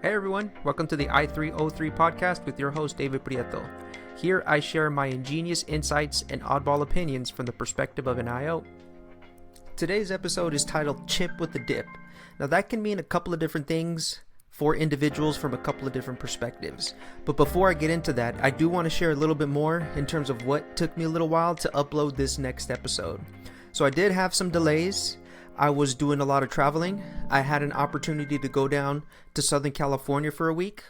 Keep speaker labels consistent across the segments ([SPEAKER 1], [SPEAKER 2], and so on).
[SPEAKER 1] Hey everyone, welcome to the I303 podcast with your host David Prieto. Here I share my ingenious insights and oddball opinions from the perspective of an IO. Today's episode is titled Chip with the Dip. Now that can mean a couple of different things for individuals from a couple of different perspectives. But before I get into that, I do want to share a little bit more in terms of what took me a little while to upload this next episode. So I did have some delays. I was doing a lot of traveling. I had an opportunity to go down to Southern California for a week.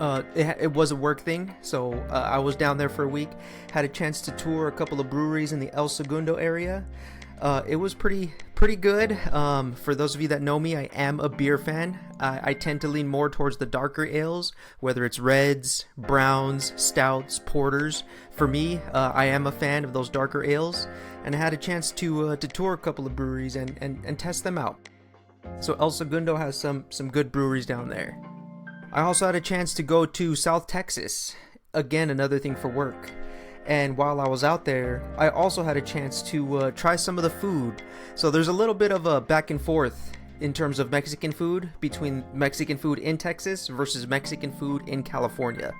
[SPEAKER 1] It was a work thing, so I was down there for a week. Had a chance to tour a couple of breweries in the El Segundo area. It was pretty good. For those of you that know me, I am a beer fan. I tend to lean more towards the darker ales, whether it's reds, browns, stouts, porters. For me, I am a fan of those darker ales, and I had a chance to tour a couple of breweries and test them out. So El Segundo has some good breweries down there. I also had a chance to go to South Texas. Again, another thing for work. And while I was out there, I also had a chance to try some of the food. So there's a little bit of a back and forth in terms of Mexican food between Mexican food in Texas versus Mexican food in California.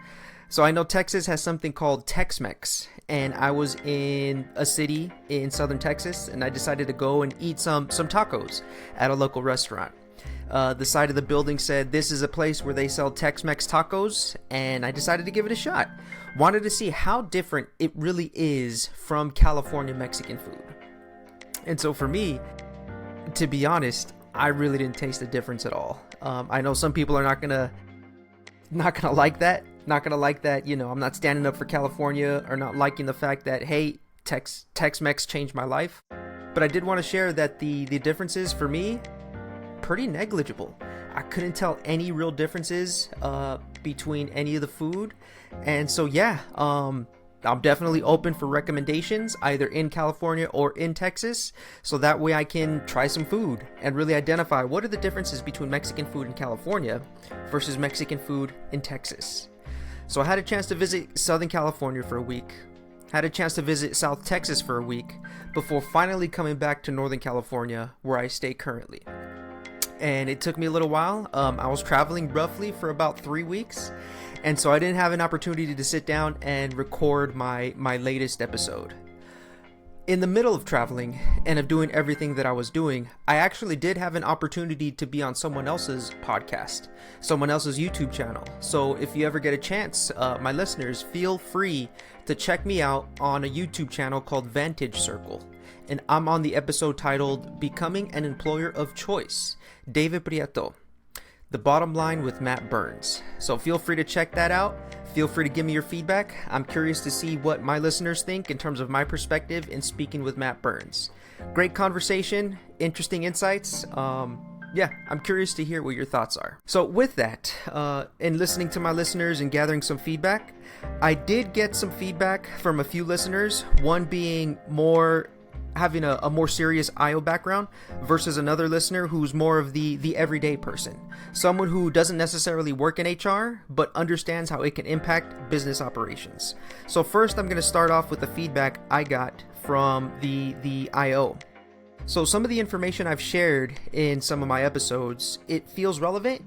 [SPEAKER 1] So I know Texas has something called Tex-Mex, and I was in a city in southern Texas, and I decided to go and eat some tacos at a local restaurant. The side of the building said this is a place where they sell Tex-Mex tacos, and I decided to give it a shot. Wanted to see how different it really is from California Mexican food. And so for me, to be honest, I really didn't taste the difference at all. I know some people are not gonna like that. Not gonna like that, I'm not standing up for California or not liking the fact that, hey, Tex-Mex changed my life. But I did want to share that the differences for me, pretty negligible. I couldn't tell any real differences between any of the food. And so I'm definitely open for recommendations either in California or in Texas, so that way I can try some food and really identify what are the differences between Mexican food in California versus Mexican food in Texas. So I had a chance to visit Southern California for a week, had a chance to visit South Texas for a week before finally coming back to Northern California where I stay currently. And it took me a little while. I was traveling roughly for about 3 weeks, and so I didn't have an opportunity to sit down and record my latest episode. In the middle of traveling and of doing everything that I was doing, I actually did have an opportunity to be on someone else's podcast, someone else's YouTube channel. So if you ever get a chance, my listeners, feel free to check me out on a YouTube channel called Vantage Circle. And I'm on the episode titled Becoming an Employer of Choice, David Prieto, The Bottom Line with Matt Burns. So feel free to check that out. Feel free to give me your feedback. I'm curious to see what my listeners think in terms of my perspective in speaking with Matt Burns. Great conversation, interesting insights. I'm curious to hear what your thoughts are. So with that, in listening to my listeners and gathering some feedback, I did get some feedback from a few listeners, one being having a more serious IO background versus another listener who's more of the everyday person. Someone who doesn't necessarily work in HR, but understands how it can impact business operations. So first, I'm going to start off with the feedback I got from the IO. So some of the information I've shared in some of my episodes, it feels relevant,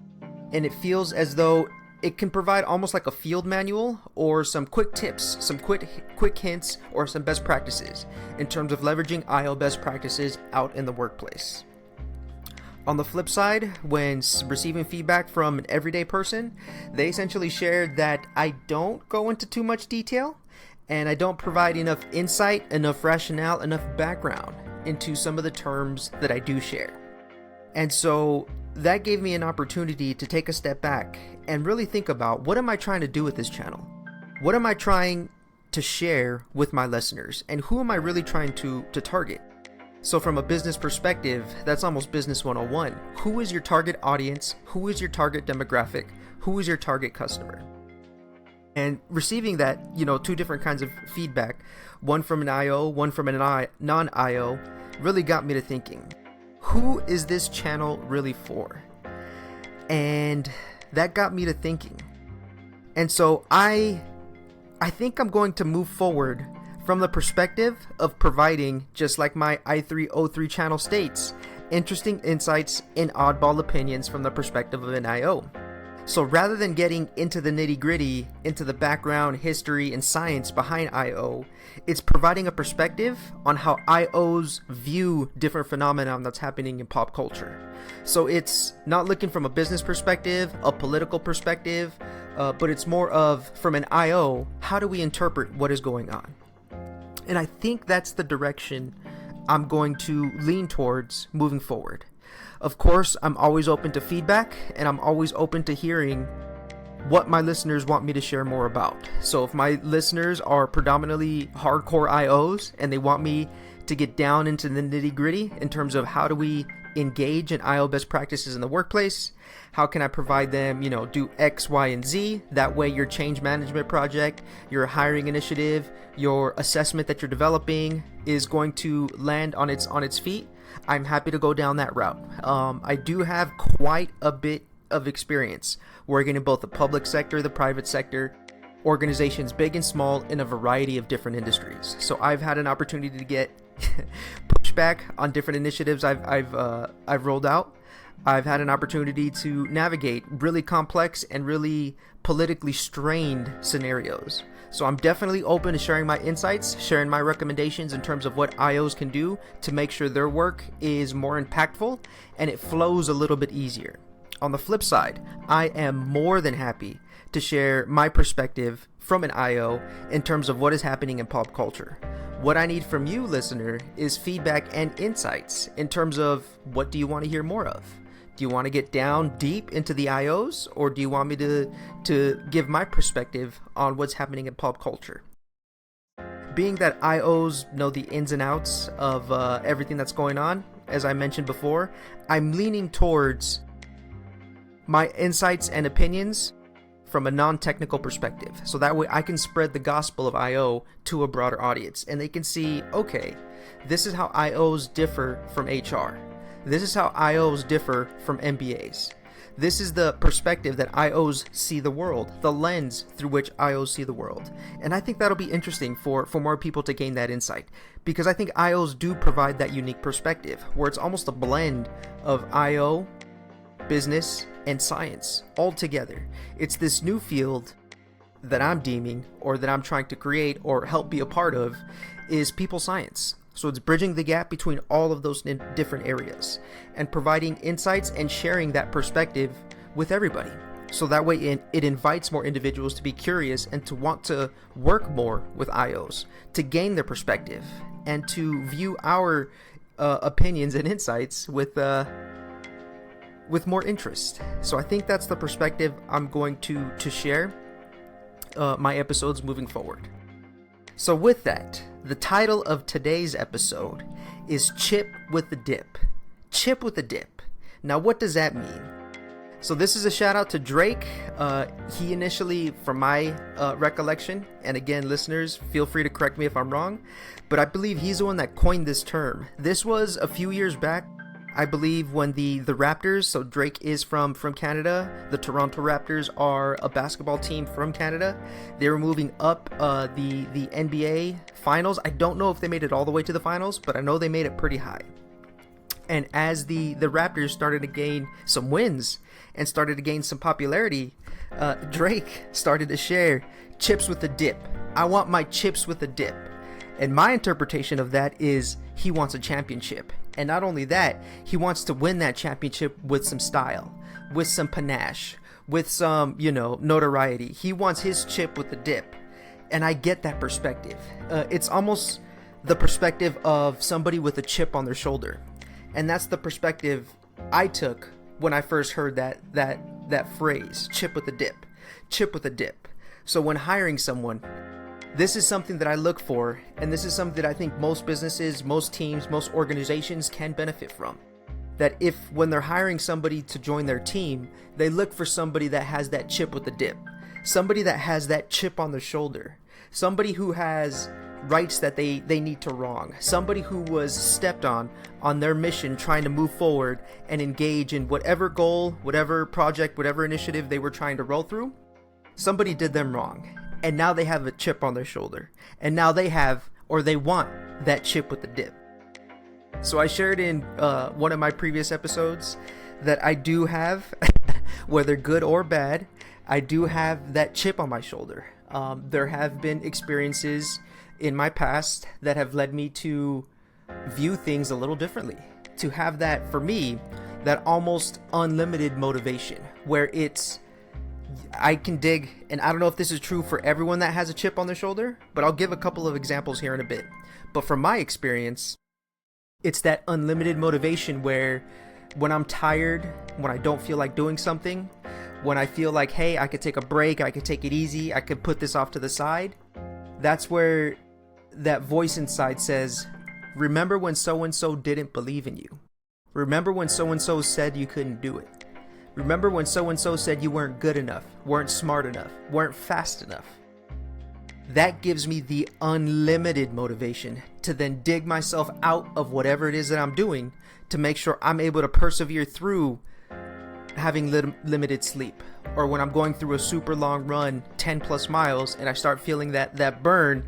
[SPEAKER 1] and it feels as though it can provide almost like a field manual or some quick tips, some quick hints, or some best practices in terms of leveraging IO best practices out in the workplace. On the flip side, when receiving feedback from an everyday person, they essentially shared that I don't go into too much detail and I don't provide enough insight, enough rationale, enough background into some of the terms that I do share. And so that gave me an opportunity to take a step back and really think about, what am I trying to do with this channel? What am I trying to share with my listeners? And who am I really trying to target? So from a business perspective, that's almost business 101. Who is your target audience? Who is your target demographic? Who is your target customer? And receiving that, two different kinds of feedback, one from an IO, one from a non-IO, really got me to thinking, who is this channel really for? And that got me to thinking. And so I think I'm going to move forward from the perspective of providing, just like my I303 channel states, interesting insights and oddball opinions from the perspective of an IO. So rather than getting into the nitty-gritty, into the background, history, and science behind I/O, it's providing a perspective on how I/Os view different phenomena that's happening in pop culture. So it's not looking from a business perspective, a political perspective, but it's more of, from an I/O, how do we interpret what is going on? And I think that's the direction I'm going to lean towards moving forward. Of course, I'm always open to feedback, and I'm always open to hearing what my listeners want me to share more about. So if my listeners are predominantly hardcore IOs and they want me to get down into the nitty-gritty in terms of how do we engage in IO best practices in the workplace, how can I provide them, do X, Y, and Z? That way your change management project, your hiring initiative, your assessment that you're developing is going to land on its feet. I'm happy to go down that route. I do have quite a bit of experience working in both the public sector, the private sector, organizations big and small in a variety of different industries. So I've had an opportunity to get pushback on different initiatives I've rolled out. I've had an opportunity to navigate really complex and really politically strained scenarios. So I'm definitely open to sharing my insights, sharing my recommendations in terms of what IOs can do to make sure their work is more impactful and it flows a little bit easier. On the flip side, I am more than happy to share my perspective from an IO in terms of what is happening in pop culture. What I need from you, listener, is feedback and insights in terms of what do you want to hear more of? Do you want to get down deep into the IOs, or do you want me to give my perspective on what's happening in pop culture? Being that IOs know the ins and outs of everything that's going on, as I mentioned before, I'm leaning towards my insights and opinions from a non-technical perspective. So that way I can spread the gospel of IO to a broader audience, and they can see, okay, this is how IOs differ from HR. This is how IOs differ from MBAs. This is the perspective that IOs see the world, the lens through which IOs see the world. And I think that'll be interesting for more people to gain that insight, because I think IOs do provide that unique perspective where it's almost a blend of IO, business, and science all together. It's this new field that I'm deeming, or that I'm trying to create or help be a part of, is people science. So it's bridging the gap between all of those different areas and providing insights and sharing that perspective with everybody. So that way it invites more individuals to be curious and to want to work more with IOs, to gain their perspective, and to view our opinions and insights with more interest. So I think that's the perspective I'm going to share my episodes moving forward. So with that, the title of today's episode is Chip with the Dip. Chip with the Dip. Now, what does that mean? So this is a shout out to Drake. He initially, from my recollection, and again, listeners, feel free to correct me if I'm wrong, but I believe he's the one that coined this term. This was a few years back, I believe, when the Raptors, so Drake is from Canada, the Toronto Raptors are a basketball team from Canada. They were moving up the NBA finals. I don't know if they made it all the way to the finals, but I know they made it pretty high. And as the Raptors started to gain some wins and started to gain some popularity, Drake started to share chips with the dip. I want my chips with the dip. And my interpretation of that is he wants a championship. And not only that, he wants to win that championship with some style, with some panache, with some, notoriety. He wants his chip with the dip. And I get that perspective. It's almost the perspective of somebody with a chip on their shoulder. And that's the perspective I took when I first heard that phrase, chip with the dip, chip with a dip. So when hiring someone, this is something that I look for, and this is something that I think most businesses, most teams, most organizations can benefit from. That if, when they're hiring somebody to join their team, they look for somebody that has that chip with the dip, somebody that has that chip on their shoulder, somebody who has rights that they need to wrong, somebody who was stepped on their mission trying to move forward and engage in whatever goal, whatever project, whatever initiative they were trying to roll through. Somebody did them wrong. And now they have a chip on their shoulder. And now they have, or they want, that chip with the dip. So I shared in one of my previous episodes that I do have Whether good or bad, I do have that chip on my shoulder. There have been experiences in my past that have led me to view things a little differently. To have that, for me, that almost unlimited motivation where I can dig, and I don't know if this is true for everyone that has a chip on their shoulder, but I'll give a couple of examples here in a bit. But from my experience, it's that unlimited motivation where when I'm tired, when I don't feel like doing something, when I feel like, hey, I could take a break, I could take it easy, I could put this off to the side, that's where that voice inside says, remember when so-and-so didn't believe in you. Remember when so-and-so said you couldn't do it. Remember when so-and-so said you weren't good enough, weren't smart enough, weren't fast enough. That gives me the unlimited motivation to then dig myself out of whatever it is that I'm doing to make sure I'm able to persevere through having limited sleep. Or when I'm going through a super long run, 10 plus miles, and I start feeling that burn,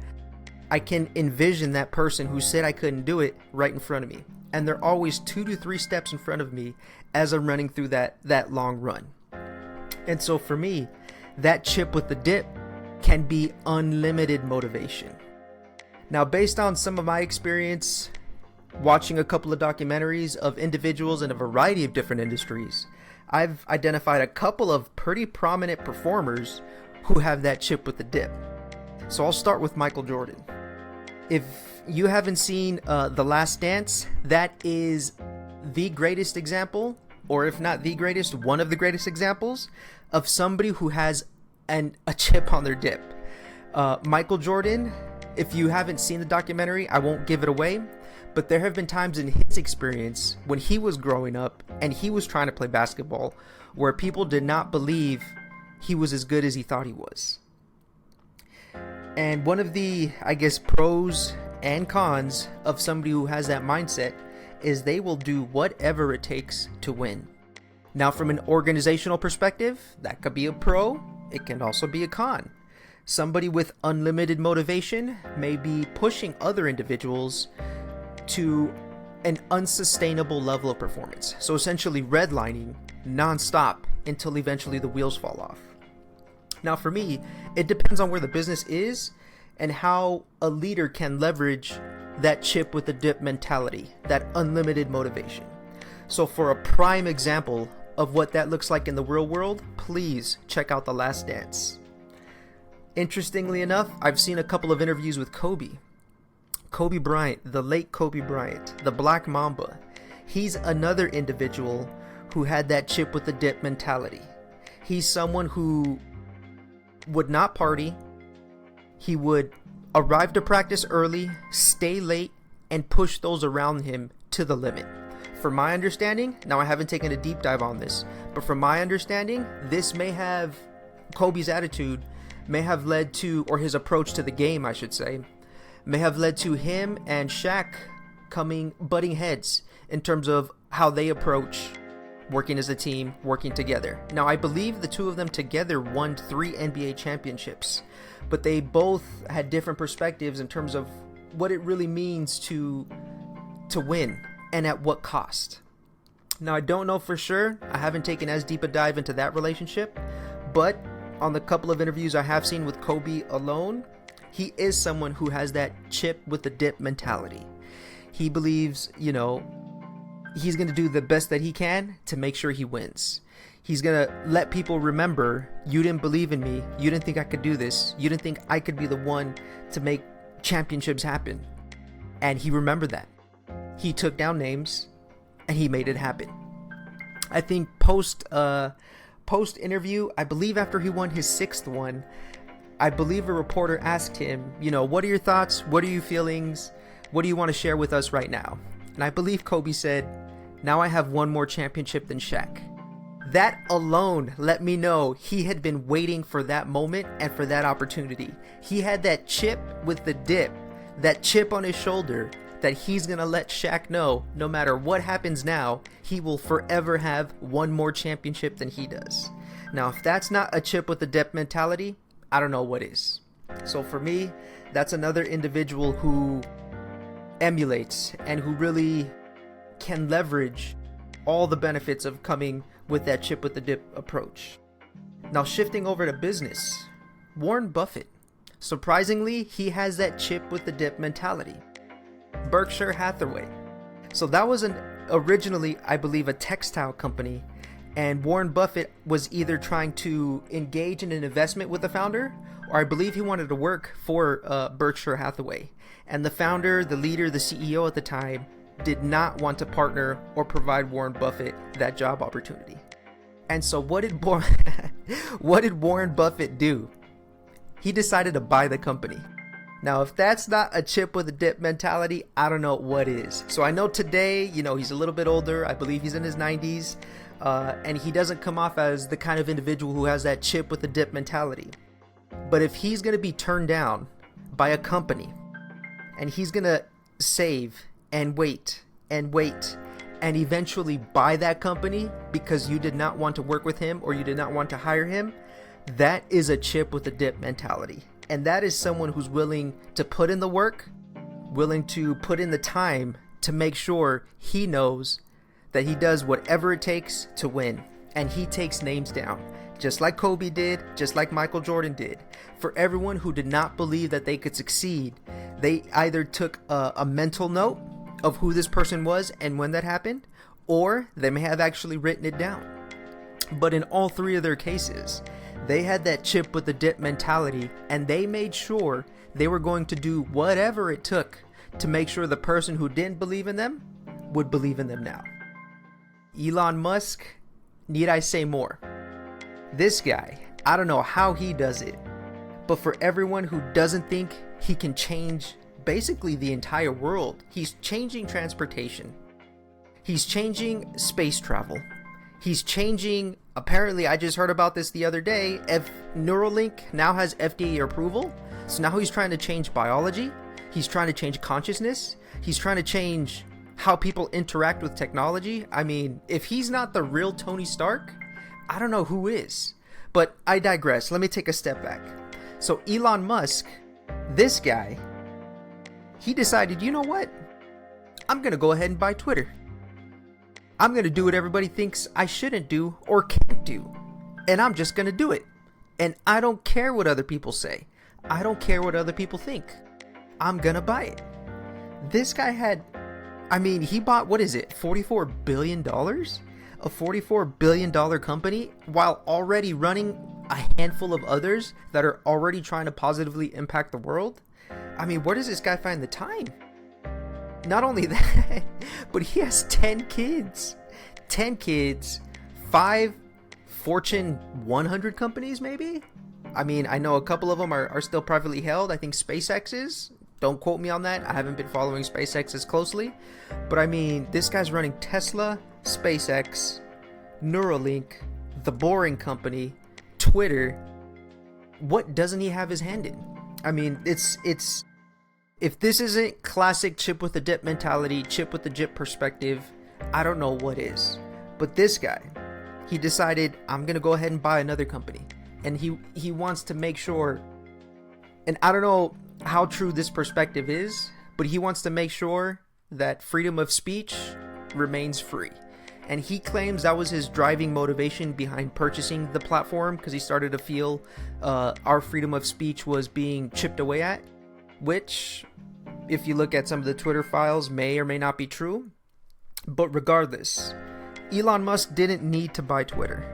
[SPEAKER 1] I can envision that person who said I couldn't do it right in front of me. And they're always 2 to 3 steps in front of me as I'm running through that long run. And so for me, that chip with the dip can be unlimited motivation. Now, based on some of my experience watching a couple of documentaries of individuals in a variety of different industries, I've identified a couple of pretty prominent performers who have that chip with the dip. So I'll start with Michael Jordan. If you haven't seen The Last Dance, that is the greatest example, or if not the greatest, one of the greatest examples of somebody who has a chip on their dip. Michael Jordan, if you haven't seen the documentary, I won't give it away, but there have been times in his experience when he was growing up and he was trying to play basketball where people did not believe he was as good as he thought he was. And one of the, I guess, pros and cons of somebody who has that mindset is they will do whatever it takes to win. Now, from an organizational perspective, that could be a pro. It can also be a con. Somebody with unlimited motivation may be pushing other individuals to an unsustainable level of performance. So essentially redlining nonstop until eventually the wheels fall off. Now, for me, it depends on where the business is and how a leader can leverage that chip with the dip mentality, that unlimited motivation. So for a prime example of what that looks like in the real world, please check out The Last Dance. Interestingly enough, I've seen a couple of interviews with Kobe Bryant, the late Kobe Bryant, the Black Mamba. He's another individual who had that chip with the dip mentality. He's someone who would not party. He would arrive to practice early, stay late, and push those around him to the limit. From my understanding, now I haven't taken a deep dive on this, but from my understanding, Kobe's attitude may have led to, or his approach to the game, I should say, may have led to him and Shaq butting heads in terms of how they approach working as a team, working together. Now, I believe the two of them together won 3 NBA championships, but they both had different perspectives in terms of what it really means to win and at what cost. Now, I don't know for sure. I haven't taken as deep a dive into that relationship, but on the couple of interviews I have seen with Kobe alone, he is someone who has that chip with the dip mentality. He believes, he's going to do the best that he can to make sure he wins. He's going to let people remember, you didn't believe in me. You didn't think I could do this. You didn't think I could be the one to make championships happen. And he remembered that. He took down names and he made it happen. I think post interview, I believe after he won his 6th one, I believe a reporter asked him, what are your thoughts? What are your feelings? What do you want to share with us right now? And I believe Kobe said, now I have one more championship than Shaq. That alone let me know he had been waiting for that moment and for that opportunity. He had that chip with the dip, that chip on his shoulder that he's going to let Shaq know no matter what happens now, he will forever have one more championship than he does. Now, if that's not a chip with the dip mentality, I don't know what is. So for me, that's another individual who emulates and who really can leverage all the benefits of coming with that chip with the dip approach. Now shifting over to business, Warren Buffett. Surprisingly, he has that chip with the dip mentality. Berkshire Hathaway. So that was originally, I believe, a textile company, and Warren Buffett was either trying to engage in an investment with the founder, or I believe he wanted to work for Berkshire Hathaway. And the founder, the leader, the CEO at the time did not want to partner or provide Warren Buffett that job opportunity. And so what did Warren Buffett do? He decided to buy the company. Now, if that's not a chip with a dip mentality, I don't know what is. So I know today, he's a little bit older. I believe he's in his 90s. And he doesn't come off as the kind of individual who has that chip with a dip mentality. But if he's going to be turned down by a company, and he's going to save and wait and eventually buy that company because you did not want to work with him or you did not want to hire him, that is a chip with a dip mentality. And that is someone who's willing to put in the work, willing to put in the time to make sure he knows that he does whatever it takes to win. And he takes names down, just like Kobe did, just like Michael Jordan did. For everyone who did not believe that they could succeed, they either took a mental note of who this person was and when that happened, or they may have actually written it down. But in all three of their cases, they had that chip with the dip mentality, and they made sure they were going to do whatever it took to make sure the person who didn't believe in them would believe in them now. Elon Musk, need I say more? This guy, I don't know how he does it, but for everyone who doesn't think he can change basically the entire world, he's changing transportation. He's changing space travel. He's changing, apparently I just heard about this the other day, Neuralink now has FDA approval. So now he's trying to change biology. He's trying to change consciousness. He's trying to change how people interact with technology. I mean, if he's not the real Tony Stark, I don't know who is. But I digress. Let me take a step back. So Elon Musk, this guy, he decided, you know what? I'm going to go ahead and buy Twitter. I'm going to do what everybody thinks I shouldn't do or can't do. And I'm just going to do it. And I don't care what other people say. I don't care what other people think. I'm going to buy it. This guy he bought, what is it, $44 billion? A $44 billion company while already running a handful of others that are already trying to positively impact the world. I mean, where does this guy find the time? Not only that, but he has 10 kids. 10 kids, 5 Fortune 100 companies maybe? I mean, I know a couple of them are still privately held. I think SpaceX is. Don't quote me on that. I haven't been following SpaceX as closely. But I mean, this guy's running Tesla, SpaceX, Neuralink, The Boring Company, Twitter. What doesn't he have his hand in? I mean, it's if this isn't classic chip with the dip mentality, chip with the dip perspective, I don't know what is. But this guy, he decided, I'm going to go ahead and buy another company. And he wants to make sure, and I don't know how true this perspective is, but he wants to make sure that freedom of speech remains free. And he claims that was his driving motivation behind purchasing the platform, because he started to feel our freedom of speech was being chipped away at, which, if you look at some of the Twitter files, may or may not be true. But regardless, Elon Musk didn't need to buy Twitter,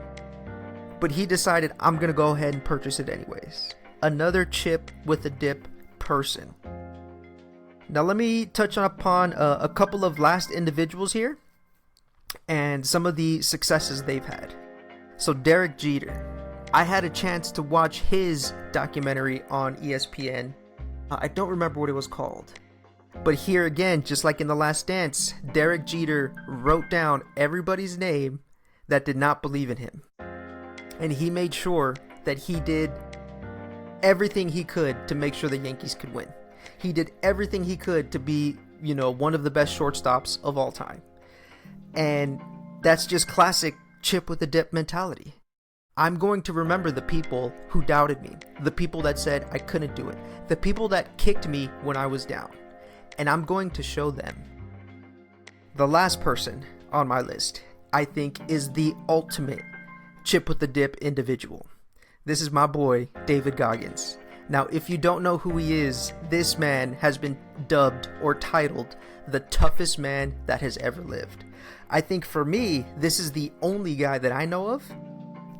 [SPEAKER 1] but he decided, I'm going to go ahead and purchase it anyways. Another chip with a dip person. Now let me touch upon a couple of last individuals here and some of the successes they've had. So Derek Jeter, I had a chance to watch his documentary on ESPN. I don't remember what it was called. But here again, just like in The Last Dance, Derek Jeter wrote down everybody's name that did not believe in him. And he made sure that he did everything he could to make sure the Yankees could win. He did everything he could to be, one of the best shortstops of all time. And that's just classic chip with a dip mentality. I'm going to remember the people who doubted me, the people that said I couldn't do it, the people that kicked me when I was down, and I'm going to show them. The last person on my list, I think, is the ultimate chip with the dip individual. This is my boy, David Goggins. Now, if you don't know who he is, this man has been dubbed or titled the toughest man that has ever lived. I think for me, this is the only guy that I know of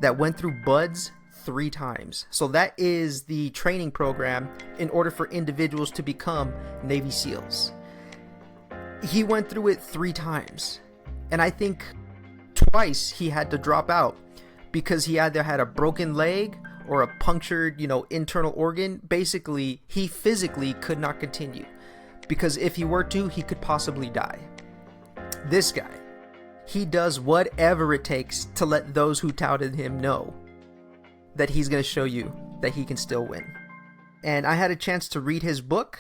[SPEAKER 1] that went through BUD/S 3 times. So that is the training program in order for individuals to become Navy SEALs. He went through it 3 times. And I think twice he had to drop out because he either had a broken leg or a punctured, internal organ. Basically, he physically could not continue because if he were to, he could possibly die. This guy, he does whatever it takes to let those who touted him know that he's going to show you that he can still win. And I had a chance to read his book,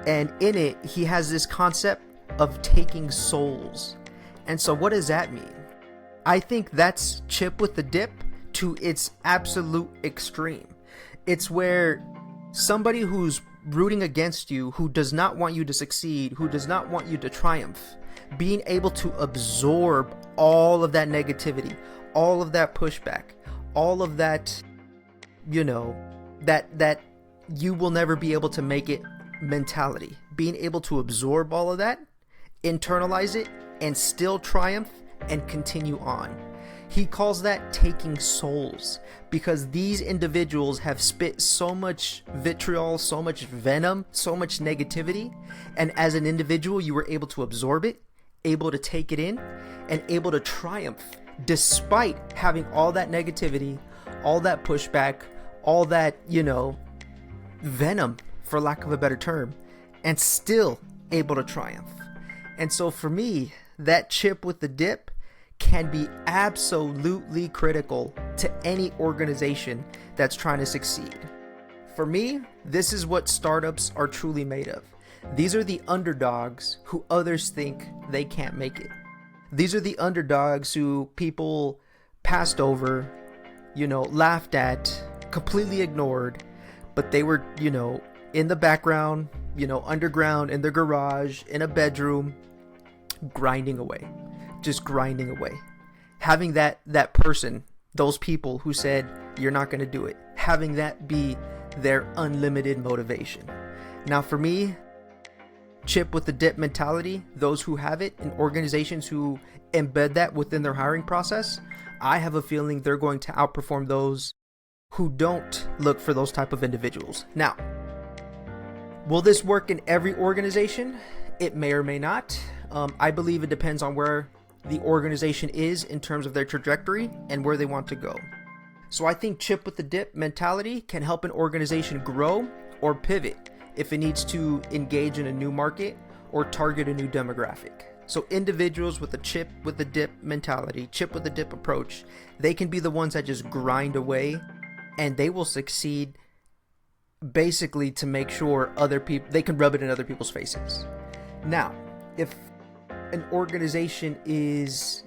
[SPEAKER 1] and in it, he has this concept of taking souls. And so what does that mean? I think that's chip with the dip to its absolute extreme. It's where somebody who's rooting against you, who does not want you to succeed, who does not want you to triumph, being able to absorb all of that negativity, all of that pushback, all of that, that you will never be able to make it mentality. Being able to absorb all of that, internalize it, and still triumph and continue on. He calls that taking souls, because these individuals have spit so much vitriol, so much venom, so much negativity, and as an individual you were able to absorb it, able to take it in, and able to triumph despite having all that negativity, all that pushback, all that, venom, for lack of a better term, and still able to triumph. And so for me, that chip with the dip can be absolutely critical to any organization that's trying to succeed. For me, this is what startups are truly made of. These are the underdogs who others think they can't make it. These are the underdogs who people passed over, laughed at, completely ignored, but they were, in the background, underground, in their garage, in a bedroom, grinding away, just grinding away. Having that person, those people who said, you're not going to do it, having that be their unlimited motivation. Now for me, chip with the dip mentality, those who have it in organizations who embed that within their hiring process, I have a feeling they're going to outperform those who don't look for those type of individuals. Now, will this work in every organization? It may or may not. I believe it depends on where the organization is in terms of their trajectory and where they want to go. So I think chip with the dip mentality can help an organization grow or pivot if it needs to engage in a new market or target a new demographic. So individuals with a chip with the dip mentality, chip with the dip approach, they can be the ones that just grind away, and they will succeed basically to make sure other people, they can rub it in other people's faces. Now, if an organization is,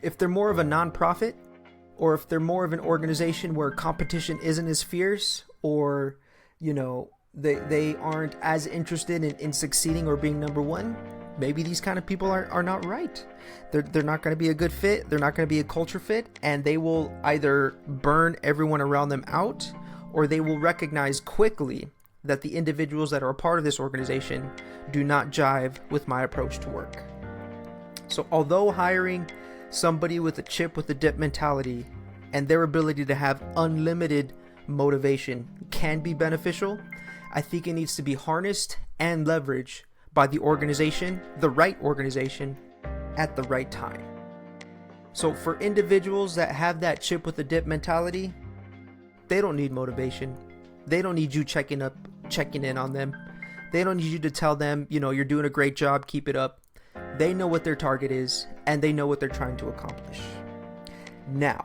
[SPEAKER 1] if they're more of a nonprofit, or if they're more of an organization where competition isn't as fierce, or they aren't as interested in succeeding or being number one, maybe these kind of people are not right. They're not going to be a good fit. They're not going to be a culture fit, and they will either burn everyone around them out, or they will recognize quickly that the individuals that are a part of this organization do not jive with my approach to work. So although hiring somebody with a chip with the dip mentality and their ability to have unlimited motivation can be beneficial, I think it needs to be harnessed and leveraged by the organization, the right organization, at the right time. So for individuals that have that chip with the dip mentality, they don't need motivation. They don't need you checking in on them. They don't need you to tell them, you're doing a great job, keep it up. They know what their target is, and they know what they're trying to accomplish. Now,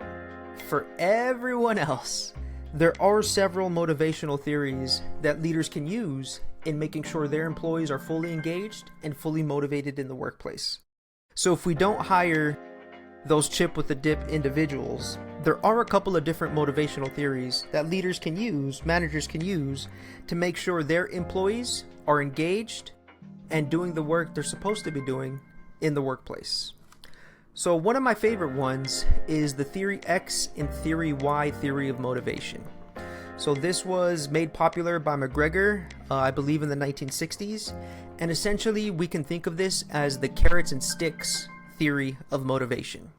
[SPEAKER 1] for everyone else, there are several motivational theories that leaders can use in making sure their employees are fully engaged and fully motivated in the workplace. So if we don't hire those chip with the dip individuals, there are a couple of different motivational theories that leaders can use, managers can use, to make sure their employees are engaged and doing the work they're supposed to be doing in the workplace. So one of my favorite ones is the theory X and theory Y theory of motivation. So this was made popular by McGregor, I believe in the 1960s. And essentially we can think of this as the carrots and sticks theory of motivation.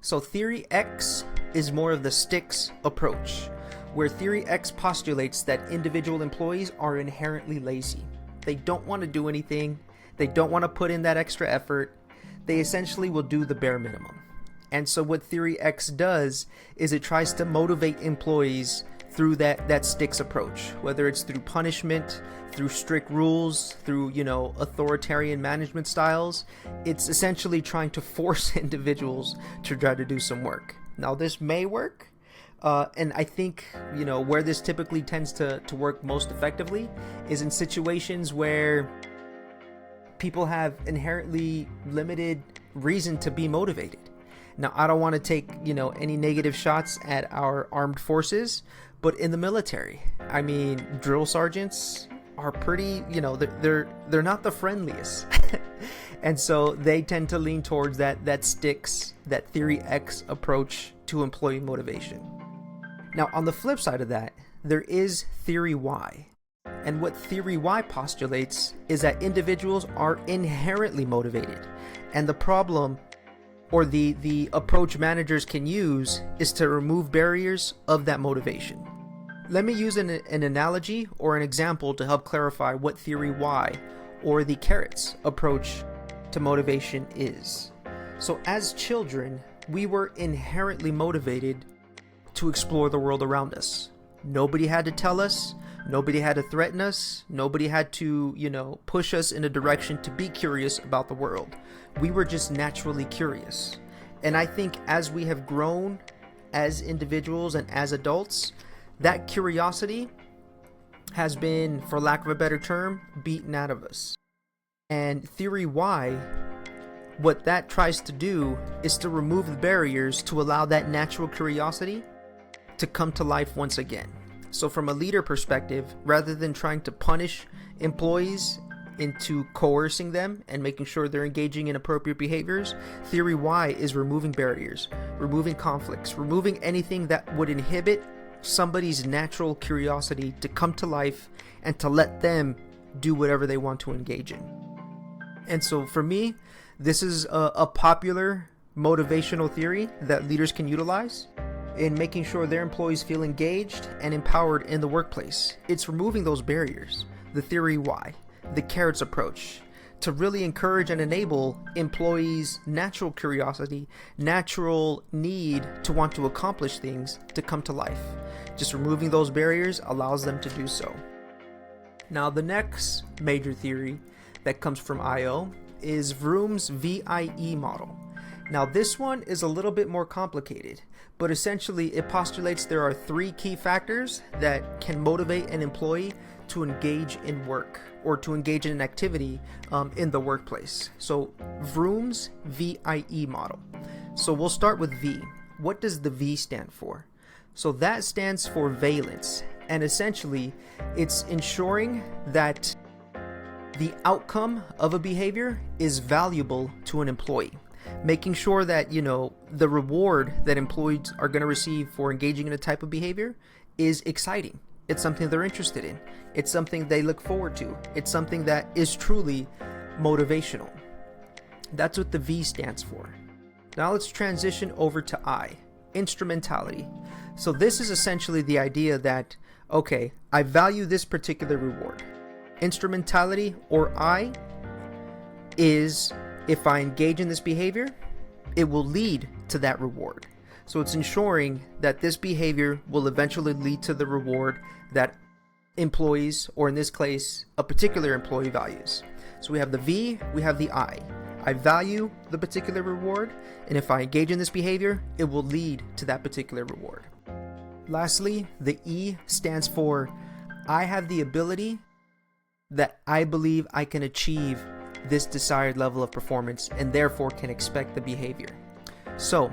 [SPEAKER 1] So theory X is more of the sticks approach, where theory X postulates that individual employees are inherently lazy. They don't want to do anything. They don't want to put in that extra effort. They essentially will do the bare minimum. And so what theory X does is it tries to motivate employees through that sticks approach, whether it's through punishment, through strict rules, through, authoritarian management styles. It's essentially trying to force individuals to try to do some work. Now, this may work. And I think, where this typically tends to work most effectively is in situations where people have inherently limited reason to be motivated. Now, I don't want to take, any negative shots at our armed forces, but in the military, I mean, drill sergeants are pretty, they're not the friendliest. And so they tend to lean towards that sticks, that theory X approach to employee motivation. Now, on the flip side of that, there is theory Y. And what theory Y postulates is that individuals are inherently motivated. And the problem, or the approach managers can use, is to remove barriers of that motivation. Let me use an analogy or an example to help clarify what theory Y, or the carrots approach to motivation is. So as children, we were inherently motivated to explore the world around us. Nobody had to tell us, nobody had to threaten us, nobody had to, push us in a direction to be curious about the world. We were just naturally curious. And I think as we have grown as individuals and as adults, that curiosity has been, for lack of a better term, beaten out of us. And theory Y, what that tries to do is to remove the barriers to allow that natural curiosity to come to life once again. So from a leader perspective, rather than trying to punish employees into coercing them and making sure they're engaging in appropriate behaviors, theory Y is removing barriers, removing conflicts, removing anything that would inhibit somebody's natural curiosity to come to life and to let them do whatever they want to engage in. And so for me, this is a popular motivational theory that leaders can utilize in making sure their employees feel engaged and empowered in the workplace. It's removing those barriers, the theory Y, the carrots approach, to really encourage and enable employees' natural curiosity, natural need to want to accomplish things to come to life. Just removing those barriers allows them to do so. Now, the next major theory that comes from IO is Vroom's VIE model. Now, this one is a little bit more complicated, but essentially it postulates there are 3 key factors that can motivate an employee to engage in work or to engage in an activity in the workplace. So Vroom's VIE model. So we'll start with V. What does the V stand for? So that stands for valence, and essentially it's ensuring that the outcome of a behavior is valuable to an employee. Making sure that, the reward that employees are going to receive for engaging in a type of behavior is exciting. It's something they're interested in. It's something they look forward to. It's something that is truly motivational. That's what the V stands for. Now let's transition over to I, instrumentality. So this is essentially the idea that, okay, I value this particular reward. Instrumentality, or I, is if I engage in this behavior, it will lead to that reward. So it's ensuring that this behavior will eventually lead to the reward that employees, or in this case, a particular employee, values. So we have the V, we have the I. I value the particular reward, and if I engage in this behavior, it will lead to that particular reward. Lastly, the E stands for I have the ability that I believe I can achieve this desired level of performance and therefore can expect the behavior. So,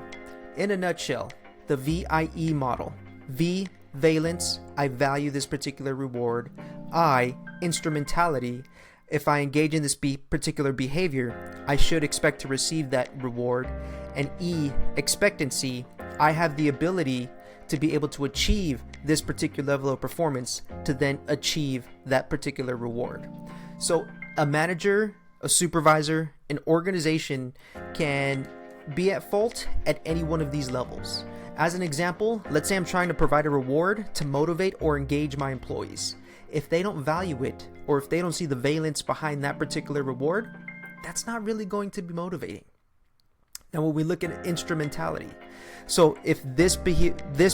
[SPEAKER 1] in a nutshell, the VIE model. V, valence, I value this particular reward. I, instrumentality, if I engage in this particular behavior, I should expect to receive that reward. And E, expectancy, I have the ability to be able to achieve this particular level of performance to then achieve that particular reward. So a manager, a supervisor, an organization can be at fault at any one of these levels. As an example, let's say I'm trying to provide a reward to motivate or engage my employees. If they don't value it, or if they don't see the valence behind that particular reward, that's not really going to be motivating. Now, when we look at instrumentality, so if this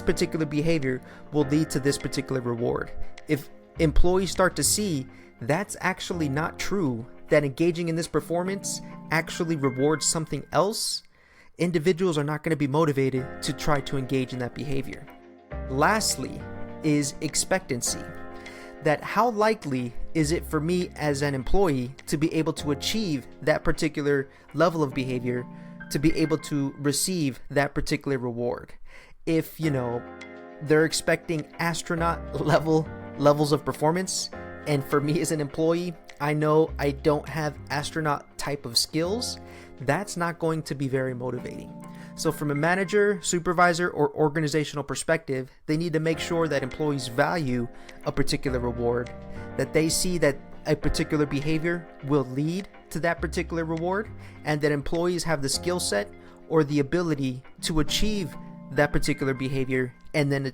[SPEAKER 1] particular behavior will lead to this particular reward, if employees start to see that's actually not true, that engaging in this performance actually rewards something else, individuals are not going to be motivated to try to engage in that behavior. Lastly is expectancy. That how likely is it for me as an employee to be able to achieve that particular level of behavior, to be able to receive that particular reward? If, they're expecting astronaut levels of performance, and for me as an employee, I know I don't have astronaut type of skills, that's not going to be very motivating. So from a manager, supervisor, or organizational perspective, they need to make sure that employees value a particular reward, that they see that a particular behavior will lead to that particular reward, and that employees have the skill set or the ability to achieve that particular behavior and then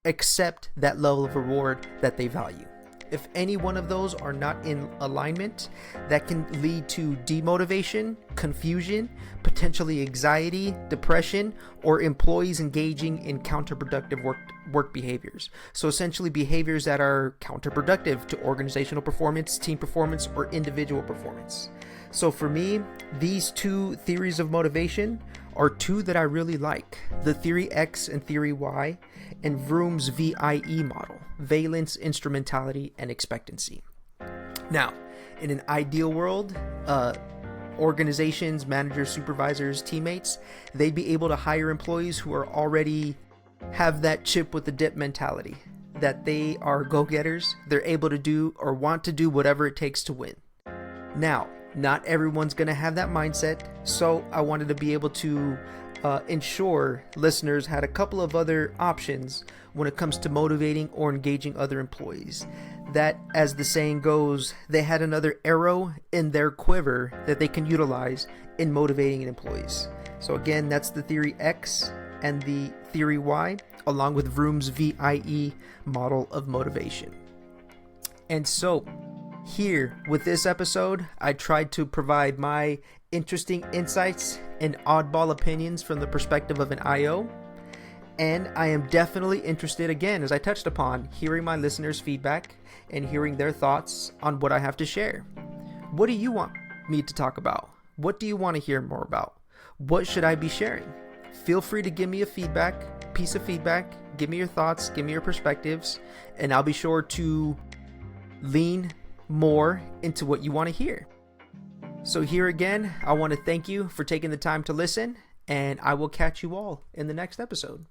[SPEAKER 1] accept that level of reward that they value. If any one of those are not in alignment, that can lead to demotivation, confusion, potentially anxiety, depression, or employees engaging in counterproductive work behaviors. So essentially behaviors that are counterproductive to organizational performance, team performance, or individual performance. So for me, these two theories of motivation are two that I really like: the theory X and theory Y, and Vroom's VIE model: valence, instrumentality, and expectancy. Now, in an ideal world, organizations, managers, supervisors, teammates, they'd be able to hire employees who are already have that chip with the dip mentality, that they are go-getters, they're able to do or want to do whatever it takes to win. Now, not everyone's going to have that mindset, so I wanted to be able to ensure listeners had a couple of other options when it comes to motivating or engaging other employees. That, as the saying goes, they had another arrow in their quiver that they can utilize in motivating employees. So again, that's the theory X and the theory Y, along with Vroom's VIE model of motivation. And so, here, with this episode, I tried to provide my interesting insights and oddball opinions from the perspective of an IO. And I am definitely interested, again, as I touched upon, hearing my listeners' feedback and hearing their thoughts on what I have to share. What do you want me to talk about? What do you want to hear more about? What should I be sharing? Feel free to give me a piece of feedback, give me your thoughts, give me your perspectives, and I'll be sure to lean more into what you want to hear. So here again, I want to thank you for taking the time to listen, and I will catch you all in the next episode.